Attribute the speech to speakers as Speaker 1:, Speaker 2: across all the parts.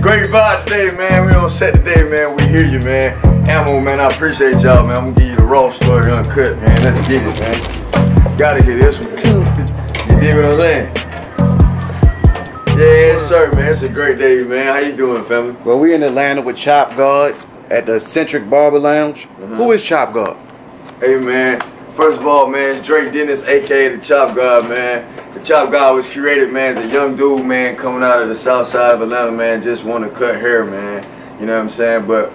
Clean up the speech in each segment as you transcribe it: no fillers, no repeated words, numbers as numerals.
Speaker 1: Great vibe today, man. We on set today, man. We hear you, man. Ammo, man, I appreciate y'all, man. I'm gonna give you the raw story uncut, man. Let's get it, man. Gotta hear this one. You dig what I'm saying? Yes, sir, man. It's a great day, man. How you doing, family?
Speaker 2: Well, we in Atlanta with Chopgod at the Eccentric Barber Lounge. Who is Chopgod?
Speaker 1: Hey, man. First of all, man, it's Drake Dennis, aka the Chopgod, man. The Chopgod was created, man, as a young dude, man, coming out of the south side of Atlanta, man, just want to cut hair, man. You know what I'm saying? But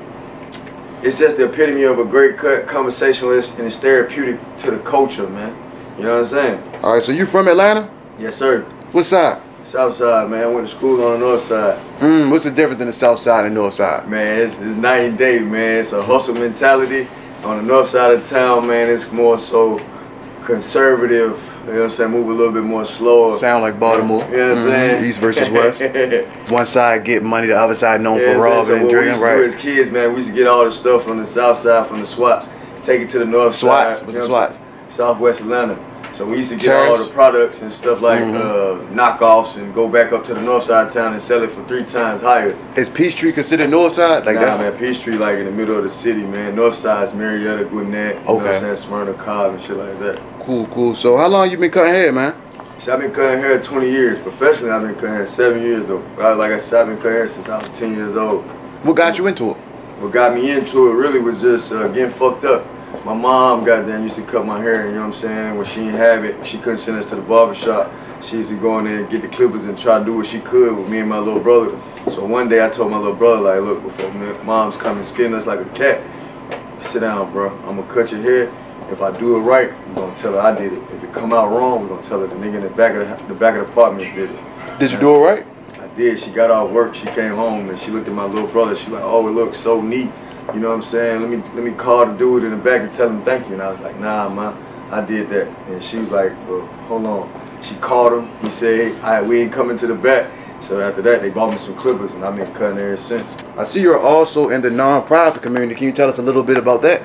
Speaker 1: it's just the epitome of a great cut, conversationalist, and it's therapeutic to the culture, man. You know what I'm saying?
Speaker 2: All right, so you from Atlanta?
Speaker 1: Yes, sir.
Speaker 2: What side?
Speaker 1: South side, man. I went to school on the north side.
Speaker 2: What's the difference in the south side and north side?
Speaker 1: Man, it's night and day, man. It's a hustle mentality. On the north side of town, man, it's more so conservative. You know what I'm saying? Move a little bit more slower.
Speaker 2: Sound like Baltimore.
Speaker 1: You know what I'm saying?
Speaker 2: East versus west. One side get money, the other side known for robbing and drinking, right?
Speaker 1: As kids, man, we used to get all the stuff from the south side, from the SWATs, take it to the north
Speaker 2: side.
Speaker 1: What's
Speaker 2: the SWATs?
Speaker 1: Southwest Atlanta. So we used to get all the products and stuff like knockoffs and go back up to the north side of town and sell it for 3 times higher.
Speaker 2: Is Peachtree considered north side? Like
Speaker 1: nah, man, Peachtree like in the middle of the city, man. North side's Marietta, Gwinnett, you know what I'm saying, Smyrna, Cobb and shit like that.
Speaker 2: Cool, cool. So how long you been cutting hair, man?
Speaker 1: So I've been cutting hair 20 years. Professionally, I've been cutting hair 7 years though. Like I said, I've been cutting hair since I was 10 years old.
Speaker 2: What got you into it?
Speaker 1: What got me into it really was just getting fucked up. My mom, goddamn, used to cut my hair, you know what I'm saying? When she didn't have it, she couldn't send us to the barber shop. She used to go in there and get the clippers and try to do what she could with me and my little brother. So one day I told my little brother, like, look, before mom's coming skin us like a cat, sit down, bro. I'm gonna cut your hair. If I do it right, we're gonna tell her I did it. If it come out wrong, we're gonna tell her the nigga in the back of the apartments did it.
Speaker 2: Did you do it right?
Speaker 1: I did. She got off work, she came home and she looked at my little brother. She like, oh, it looks so neat. You know what I'm saying? Let me call the dude in the back and tell him thank you. And I was like, nah, man, I did that. And she was like, well, hold on. She called him. He said, hey, we ain't coming to the back. So after that, they bought me some clippers, and I've been cutting ever since.
Speaker 2: I see you're also in the non-profit community. Can you tell us a little bit about that?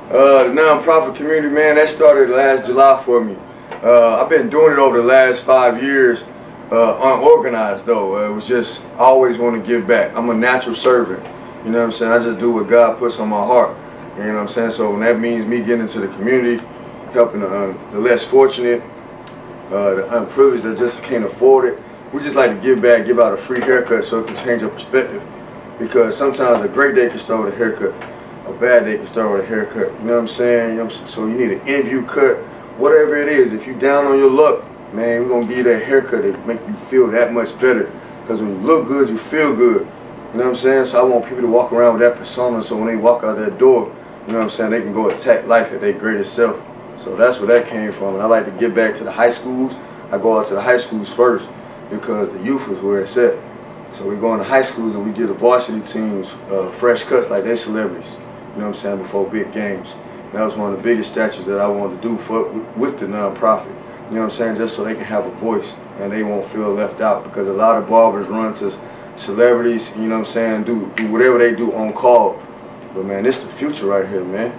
Speaker 1: The non-profit community, man, that started last July for me. I've been doing it over the last 5 years, unorganized though. It was just, I always want to give back. I'm a natural servant. You know what I'm saying? I just do what God puts on my heart. You know what I'm saying? So when that means me getting into the community, helping the less fortunate, the unprivileged that just can't afford it, we just like to give back, give out a free haircut so it can change your perspective. Because sometimes a great day can start with a haircut. A bad day can start with a haircut. You know what I'm saying? You know what I'm saying? So you need an interview cut, whatever it is. If you down on your luck, man, we're going to give you that haircut that make you feel that much better. Because when you look good, you feel good. You know what I'm saying? So I want people to walk around with that persona so when they walk out that door, you know what I'm saying, they can go attack life at their greatest self. So that's where that came from. And I like to give back to the high schools. I go out to the high schools first because the youth is where it's at. So we go into high schools and we give the varsity teams fresh cuts like they celebrities. You know what I'm saying, before big games. And that was one of the biggest statues that I wanted to do with the nonprofit. You know what I'm saying, just so they can have a voice and they won't feel left out because a lot of barbers run to celebrities, you know what I'm saying, do whatever they do on call. But man, this the future right here, man.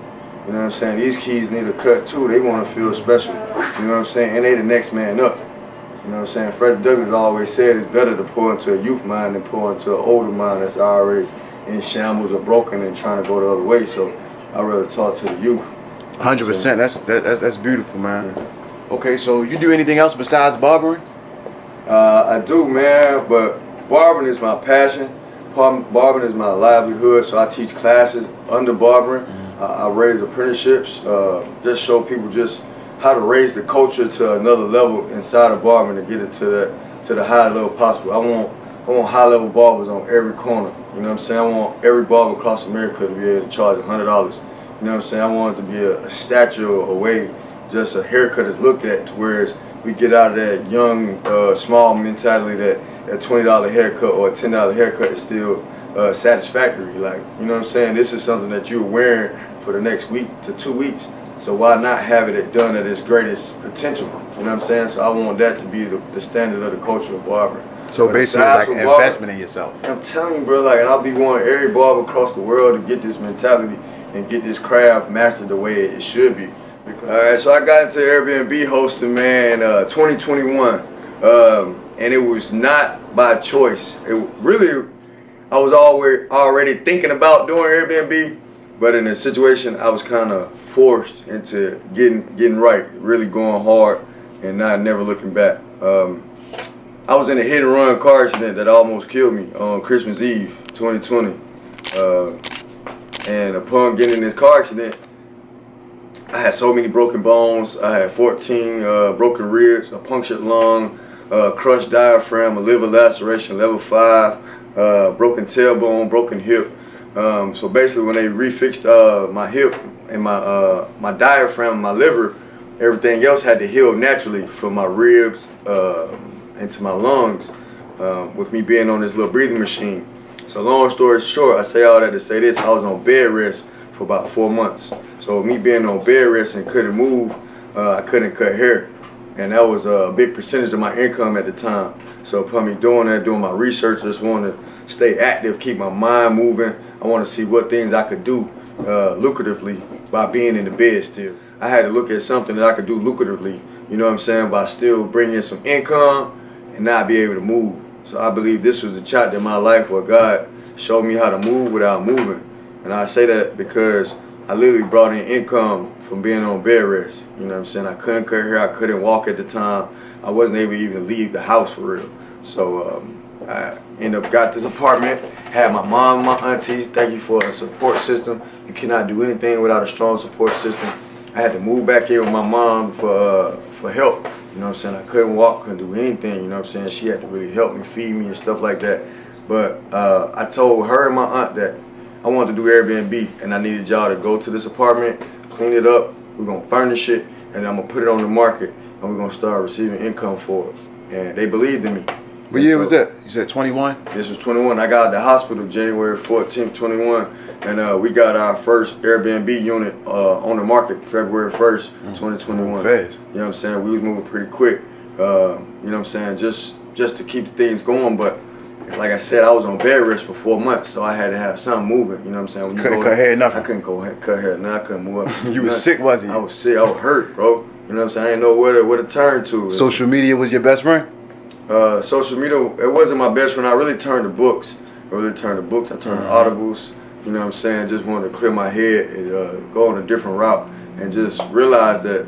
Speaker 1: You know what I'm saying? These kids need a cut too. They want to feel special. You know what I'm saying? And they the next man up. You know what I'm saying? Fred Douglass always said it's better to pour into a youth mind than pour into an older mind that's already in shambles or broken and trying to go the other way. So I'd rather talk to the youth.
Speaker 2: 100%. That's beautiful, man. Okay, so you do anything else besides barbering?
Speaker 1: I do, man, but barbering is my passion. Barbering is my livelihood, so I teach classes under barbering. I raise apprenticeships, just show people just how to raise the culture to another level inside of barbering to get it to the highest level possible. I want high level barbers on every corner. You know what I'm saying? I want every barber across America to be able to charge $100. You know what I'm saying? I want it to be a statue away, just a haircut is looked at, to whereas we get out of that young, small mentality that a $20 haircut or a $10 haircut is still satisfactory. Like, you know what I'm saying? This is something that you're wearing for the next week to 2 weeks. So why not have it done at its greatest potential? You know what I'm saying? So I want that to be the standard of the culture of barbering.
Speaker 2: So but basically like an investment in yourself.
Speaker 1: I'm telling you, bro, like, and I'll be wanting every barber across the world to get this mentality and get this craft mastered the way it should be. Alright, so I got into Airbnb hosting, man, 2021. And it was not by choice. I was already thinking about doing Airbnb, but in a situation I was kind of forced into getting right, really going hard, and never looking back. I was in a hit and run car accident that almost killed me on Christmas Eve 2020. And upon getting in this car accident, I had so many broken bones. I had 14 broken ribs, a punctured lung, crushed diaphragm, a liver laceration, level 5, broken tailbone, broken hip. So basically when they refixed my hip and my diaphragm and my liver, everything else had to heal naturally from my ribs into my lungs with me being on this little breathing machine. So long story short, I say all that to say this: I was on bed rest for about 4 months. So me being on bed rest and couldn't move, I couldn't cut hair, and that was a big percentage of my income at the time. So upon me doing that, doing my research, I just wanted to stay active, keep my mind moving. I want to see what things I could do lucratively by being in the bed still. I had to look at something that I could do lucratively, you know what I'm saying, by still bringing in some income and not be able to move. So I believe this was the chapter in my life where God showed me how to move without moving. And I say that because I literally brought in income from being on bed rest. You know what I'm saying? I couldn't cut hair, I couldn't walk at the time. I wasn't able to even leave the house for real. So I ended up got this apartment, had my mom and my aunties. Thank you for a support system. You cannot do anything without a strong support system. I had to move back here with my mom for help. You know what I'm saying? I couldn't walk, couldn't do anything. You know what I'm saying? She had to really help me, feed me and stuff like that. But I told her and my aunt that I wanted to do Airbnb, and I needed y'all to go to this apartment, clean it up, we're going to furnish it, and I'm going to put it on the market, and we're going to start receiving income for it. And they believed in me.
Speaker 2: What year was that? You said 21?
Speaker 1: This was 21. I got out of the hospital January 14th, 21, and we got our first Airbnb unit on the market February 1st, 2021.
Speaker 2: Fast.
Speaker 1: You know what I'm saying? We was moving pretty quick, you know what I'm saying, just to keep things going. But like I said, I was on bed rest for 4 months, so I had to have something moving. You know what I'm saying? When you
Speaker 2: couldn't cut hair, nothing.
Speaker 1: I couldn't cut hair, I couldn't move up.
Speaker 2: You was sick, wasn't you?
Speaker 1: I was sick. I was hurt, bro. You know what I'm saying? I didn't know where to turn to.
Speaker 2: Social media was your best friend?
Speaker 1: Social media, it wasn't my best friend. I really turned to books. I turned to audibles. You know what I'm saying? Just wanted to clear my head and go on a different route, and just realize that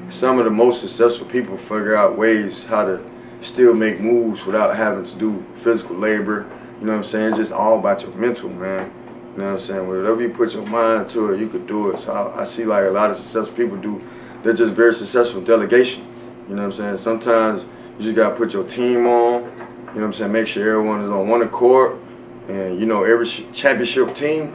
Speaker 1: some of the most successful people figure out ways how to still make moves without having to do physical labor. You know what I'm saying? It's just all about your mental, man. You know what I'm saying? Whatever you put your mind to it, you could do it. So I see like a lot of successful people do. They're just very successful in delegation. You know what I'm saying? Sometimes you just gotta put your team on. You know what I'm saying? Make sure everyone is on one accord. And you know, every championship team,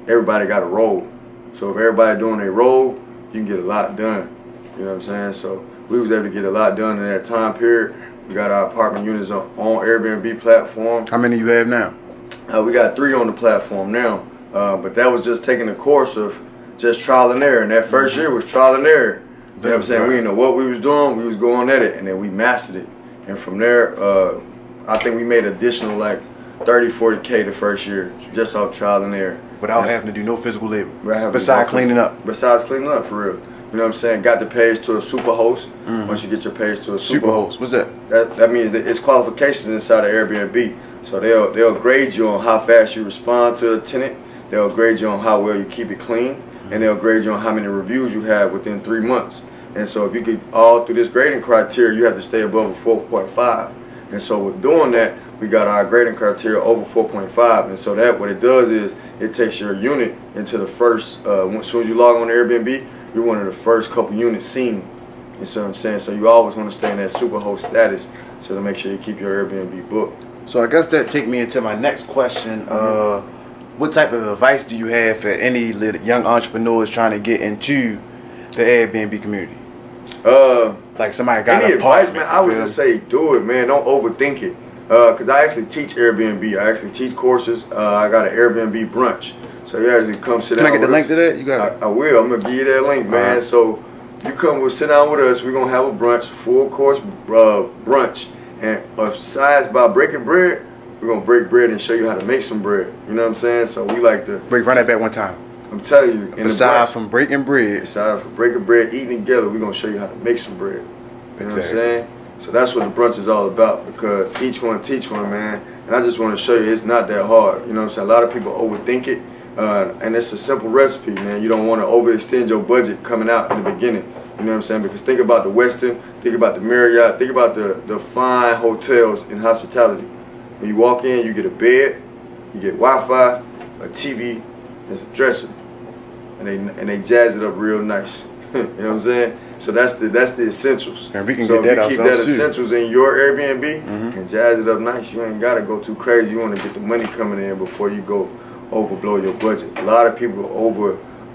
Speaker 1: everybody got a role. So if everybody doing their role, you can get a lot done. You know what I'm saying? So we was able to get a lot done in that time period. We got our apartment units on Airbnb platform.
Speaker 2: How many you have now?
Speaker 1: We got 3 on the platform now. But that was just taking the course of just trial and error. And that first year was trial and error. You know what I'm saying? We didn't know what we was doing. We was going at it, and then we mastered it. And from there, I think we made additional like 30, 40K the first year just off trial and error.
Speaker 2: Without having to do no physical labor. Besides cleaning up.
Speaker 1: Besides cleaning up, for real. You know what I'm saying? Got the page to a super host. Once you get your page to a super host.
Speaker 2: What's that?
Speaker 1: That means that it's qualifications inside of Airbnb. So they'll grade you on how fast you respond to a tenant. They'll grade you on how well you keep it clean. And they'll grade you on how many reviews you have within 3 months. And so if you get all through this grading criteria, you have to stay above a 4.5. And so with doing that, we got our grading criteria over 4.5. And so that what it does is it takes your unit into the first, as soon as you log on to Airbnb, you're one of the first couple units seen. You see what I'm saying? So you always want to stay in that superhost status, so to make sure you keep your Airbnb booked.
Speaker 2: So I guess that take me into my next question. What type of advice do you have for any young entrepreneurs trying to get into the Airbnb community? Like somebody got
Speaker 1: any
Speaker 2: an
Speaker 1: advice,
Speaker 2: apartment,
Speaker 1: man? I would just say do it, man. Don't overthink it. Because I actually teach Airbnb. I actually teach courses. I got an Airbnb brunch. So you actually come sit down.
Speaker 2: Can I get the link
Speaker 1: to
Speaker 2: that? You got it?
Speaker 1: I will. I'm gonna give you that link, man. So you come sit down with us. We're gonna have a brunch, full course brunch, and besides by breaking bread, we're gonna break bread and show you how to make some bread. You know what I'm saying? So we like to
Speaker 2: run that back one time.
Speaker 1: I'm telling you.
Speaker 2: Aside from breaking bread,
Speaker 1: eating together, we're gonna show you how to make some bread. You know what I'm saying? So that's what the brunch is all about, because each one teach one, man. And And I just want to show you it's not that hard. You know what I'm saying? A lot of people overthink it. And it's a simple recipe, man. You don't want to overextend your budget coming out in the beginning. You know what I'm saying? Because think about the Westin, think about the Marriott, think about the fine hotels in hospitality. When you walk in, you get a bed, you get Wi-Fi, a TV, and a dresser, and they jazz it up real nice. You know what I'm saying? So that's the essentials.
Speaker 2: And we can
Speaker 1: so
Speaker 2: get that
Speaker 1: if you keep that
Speaker 2: too.
Speaker 1: essentials in your Airbnb and jazz it up nice, you ain't gotta go too crazy. You want to get the money coming in before you go overblow your budget. A lot of people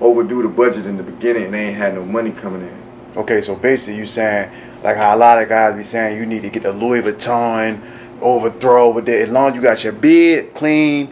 Speaker 1: overdo the budget in the beginning and they ain't had no money coming in.
Speaker 2: Okay, so basically you saying, like how a lot of guys be saying, you need to get the Louis Vuitton overthrow with it. As long as you got your bed clean,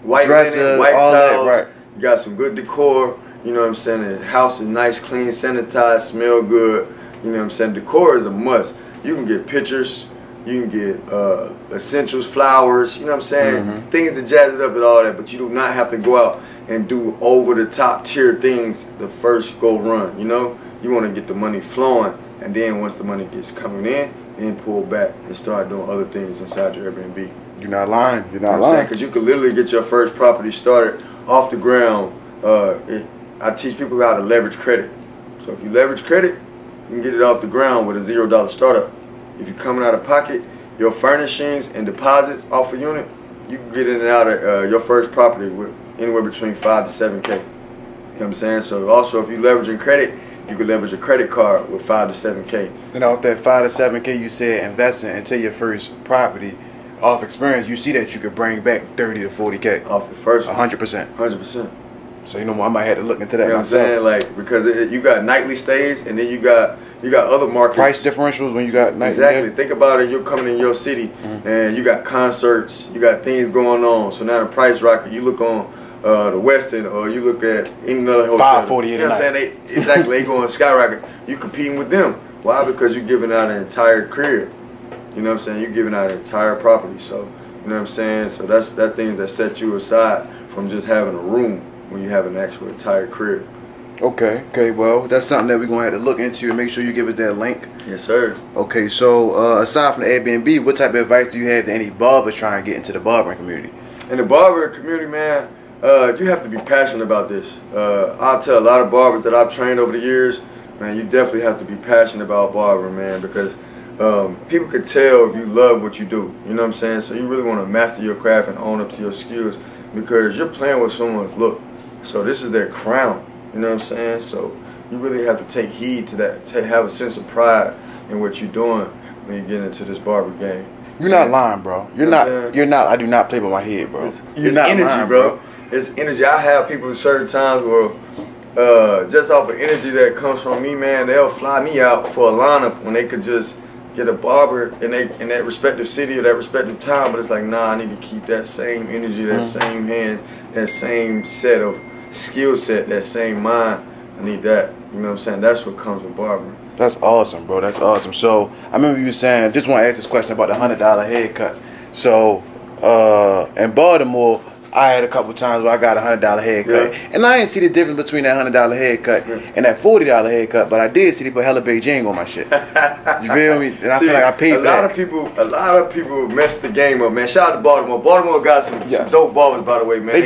Speaker 1: white
Speaker 2: dresser,
Speaker 1: linen, white
Speaker 2: all
Speaker 1: towels,
Speaker 2: that, right?
Speaker 1: You got some good decor. You know what I'm saying? The house is nice, clean, sanitized, smell good. You know what I'm saying? Decor is a must. You can get pictures. You can get essentials, flowers, you know what I'm saying? Things to jazz it up and all that, but you do not have to go out and do over-the-top tier things the first go run, you know? You want to get the money flowing, and then once the money gets coming in, then pull back and start doing other things inside your Airbnb.
Speaker 2: You're not lying. You're not
Speaker 1: You know
Speaker 2: lying.
Speaker 1: because you could literally get your first property started off the ground. I teach people how to leverage credit. So if you leverage credit, you can get it off the ground with a $0 startup. If you're coming out of pocket, your furnishings and deposits off a unit, you can get in and out of your first property with anywhere between 5 to 7K. You know what I'm saying? So also if you're leveraging credit, you can leverage a credit card with 5 to 7K.
Speaker 2: And off that 5 to 7K you said investing into your first property, off experience, you see that you could bring back 30 to 40K.
Speaker 1: Off the first one.
Speaker 2: 100%.
Speaker 1: 100%.
Speaker 2: So you know what, I might have to look into that
Speaker 1: You know what I'm
Speaker 2: myself.
Speaker 1: saying? Like, because you got nightly stays and then you got other markets.
Speaker 2: Price differentials when you got nightly.
Speaker 1: Exactly. Think about it. You're coming in your city and you got concerts, you got things going on. So now the price rocket. You look on the Westin or you look at any other hotel.
Speaker 2: $548
Speaker 1: You know what I'm saying? Exactly. They going skyrocket. You competing with them. Why? Because you're giving out an entire crib. You know what I'm saying? You're giving out an entire property. So you know what I'm saying? So that things that set you aside from just having a room when you have an actual entire crib.
Speaker 2: Okay, well, that's something that we're going to have to look into and make sure you give us that link.
Speaker 1: Yes, sir.
Speaker 2: Okay, so aside from the Airbnb, what type of advice do you have to any barbers trying to get into the barbering community?
Speaker 1: In the barber community, man, you have to be passionate about this. I'll tell a lot of barbers that I've trained over the years, man, you definitely have to be passionate about barbering, man, because people could tell if you love what you do. You know what I'm saying? So you really want to master your craft and own up to your skills because you're playing with someone's look. So this is their crown. You know what I'm saying? So you really have to take heed to that, to have a sense of pride in what you're doing when you get into this barber game.
Speaker 2: You're not lying, bro. You're not. I do not play by my head, bro.
Speaker 1: It's energy, lying, bro. It's energy. I have people at certain times where just off of energy that comes from me, man, they'll fly me out for a lineup when they could just get a barber in that respective city or that respective town. But it's like, nah, I need to keep that same energy, that same hands, that same set of skill set, that same mind. I need that. You know what I'm saying? That's what comes with barbering.
Speaker 2: That's awesome, bro. That's awesome. So I remember you saying, I just want to ask this question about the $100 haircuts. So in Baltimore, I had a couple times where I got a $100 haircut, and I didn't see the difference between that $100 haircut and that $40 haircut, but I did see they put hella Beijing on my shit. You feel me? And I feel like I paid for that.
Speaker 1: A lot of people messed the game up, man. Shout out to Baltimore. Baltimore got some dope barbers, by the way, man.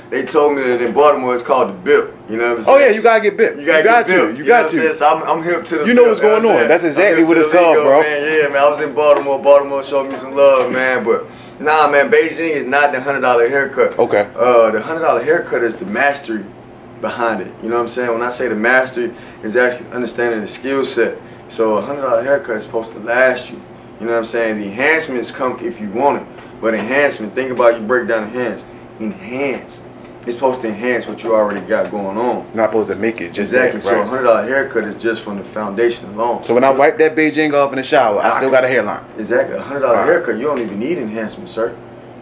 Speaker 1: They told me that in Baltimore it's called the bip. You know what I'm saying?
Speaker 2: Oh yeah, you gotta get bip. You got to. You got to.
Speaker 1: So I'm hip to the.
Speaker 2: You know what's going on. That's exactly what it's called, bro.
Speaker 1: Man. Yeah, man. I was in Baltimore. Baltimore showed me some love, man. But nah, man. Beijing is not the $100 haircut.
Speaker 2: Okay.
Speaker 1: The $100 haircut is the mastery behind it. You know what I'm saying? When I say the mastery, is actually understanding the skill set. So a $100 haircut is supposed to last you. You know what I'm saying? The enhancements come if you want it. But enhancement, think about you break down enhance. Enhance. It's supposed to enhance what you already got going on.
Speaker 2: You're not supposed to make it just
Speaker 1: exactly.
Speaker 2: That, right?
Speaker 1: So a $100 haircut is just from the foundation alone.
Speaker 2: So when I wipe that Beijing off in the shower, I still got a hairline.
Speaker 1: Exactly. A $100 haircut, you don't even need enhancement, sir.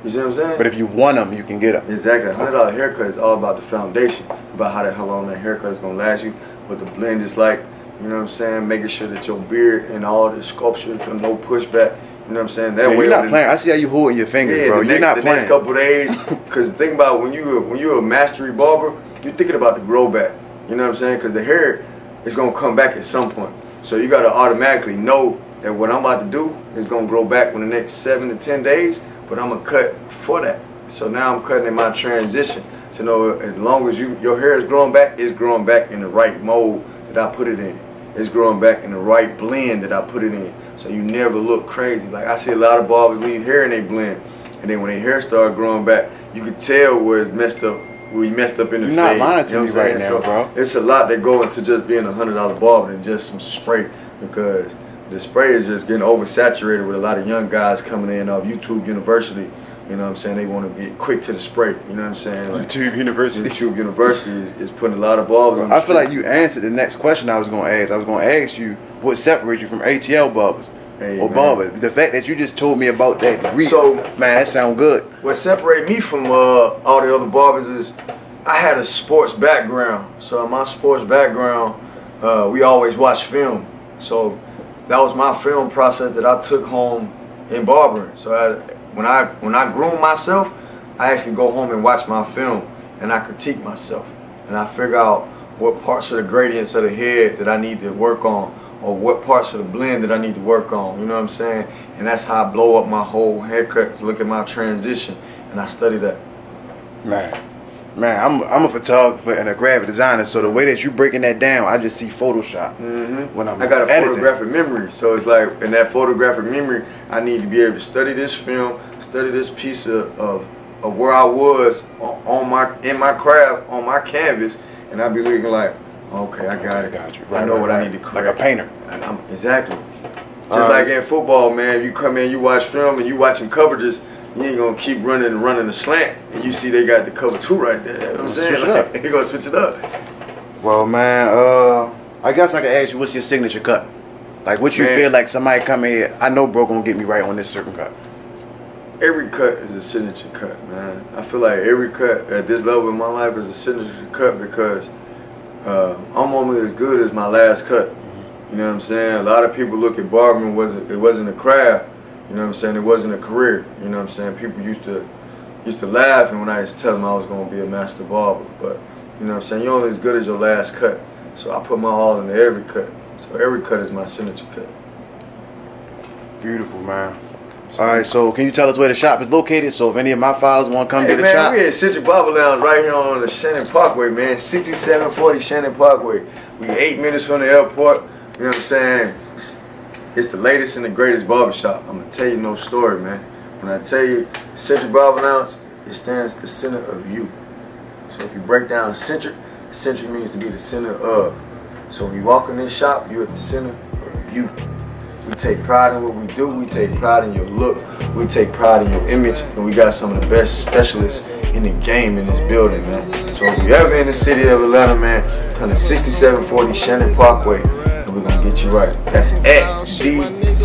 Speaker 1: You see what I'm saying?
Speaker 2: But if you want them, you can get them.
Speaker 1: Exactly. A $100 haircut is all about the foundation, about how long that haircut is gonna last you, what the blend is like. You know what I'm saying? Making sure that your beard and all the sculpture, no pushback. You know what I'm saying? That way
Speaker 2: you're not playing. I see how you holding your fingers, bro. You're not playing.
Speaker 1: The next couple of days, because think about when you're a mastery barber, you're thinking about the grow back. You know what I'm saying? Because the hair is gonna come back at some point. So you gotta automatically know that what I'm about to do is gonna grow back in the next 7 to 10 days. but I'm gonna cut for that. So now I'm cutting in my transition to know as long as your hair is growing back, it's growing back in the right mold that I put it in. It's growing back in the right blend that I put it in. So you never look crazy. Like I see a lot of barbers leave hair in they blend, and then when their hair start growing back, you can tell where it's messed up. We messed up in the fade.
Speaker 2: You're not lying to me right now, bro.
Speaker 1: It's a lot that go into just being a $100 barber than just some spray, because the spray is just getting oversaturated with a lot of young guys coming in off YouTube University. You know what I'm saying? They want to get quick to the spray. You know what I'm saying? Like,
Speaker 2: YouTube University.
Speaker 1: YouTube University is putting a lot of barbers on the
Speaker 2: I feel like you answered the next question I was going to ask. I was going to ask you what separates you from ATL barbers or barbers. The fact that you just told me about that. So, man, that sounds good.
Speaker 1: What separates me from all the other barbers is I had a sports background. So in my sports background, we always watch film. So that was my film process that I took home in barbering. So when I groom myself, I actually go home and watch my film, and I critique myself, and I figure out what parts of the gradients of the head that I need to work on, or what parts of the blend that I need to work on. You know what I'm saying? And that's how I blow up my whole haircut to look at my transition, and I study that.
Speaker 2: Man, I'm a photographer and a graphic designer, so the way that you breaking that down, I just see Photoshop when I'm
Speaker 1: I got a
Speaker 2: editing.
Speaker 1: photographic memory, so it's like in that photographic memory, I need to be able to study this film, study this piece of where I was in my craft on my canvas, and I'd be looking like, okay, I got it.
Speaker 2: Right,
Speaker 1: I know what I need to correct.
Speaker 2: Like a painter.
Speaker 1: Exactly. Just like in football, man, you come in, you watch film, and you watching coverages. You ain't gonna keep running the slant, and you see they got the cover 2 right there. You know what I'm saying? Like, you're gonna switch it up.
Speaker 2: Well, man, I guess I can ask you, what's your signature cut? Like, what you feel like somebody come in here, I know bro gonna get me right on this certain cut.
Speaker 1: Every cut is a signature cut, man. I feel like every cut at this level in my life is a signature cut because I'm only as good as my last cut. You know what I'm saying? A lot of people look at barbering, it wasn't a craft. You know what I'm saying? It wasn't a career. You know what I'm saying? People used to laugh, and when I used to tell them I was going to be a master barber. But, you know what I'm saying? You're only as good as your last cut. So I put my all into every cut. So every cut is my signature cut.
Speaker 2: Beautiful, man. All right, so can you tell us where the shop is located? So if any of my followers want to come to the shop.
Speaker 1: We at Central Barber Lounge right here on the Shannon Parkway, man. 6740 Shannon Parkway. We 8 minutes from the airport. You know what I'm saying? It's the latest and the greatest barbershop. I'm going to tell you no story, man. When I tell you Central Barber Lounge, it stands the center of you. So if you break down centric, centric means to be the center of. So when you walk in this shop, you're at the center of you. We take pride in what we do. We take pride in your look. We take pride in your image. And we got some of the best specialists in the game in this building, man. So if you're ever in the city of Atlanta, man, come to 6740 Shannon Parkway. We're gonna get you right. That's at the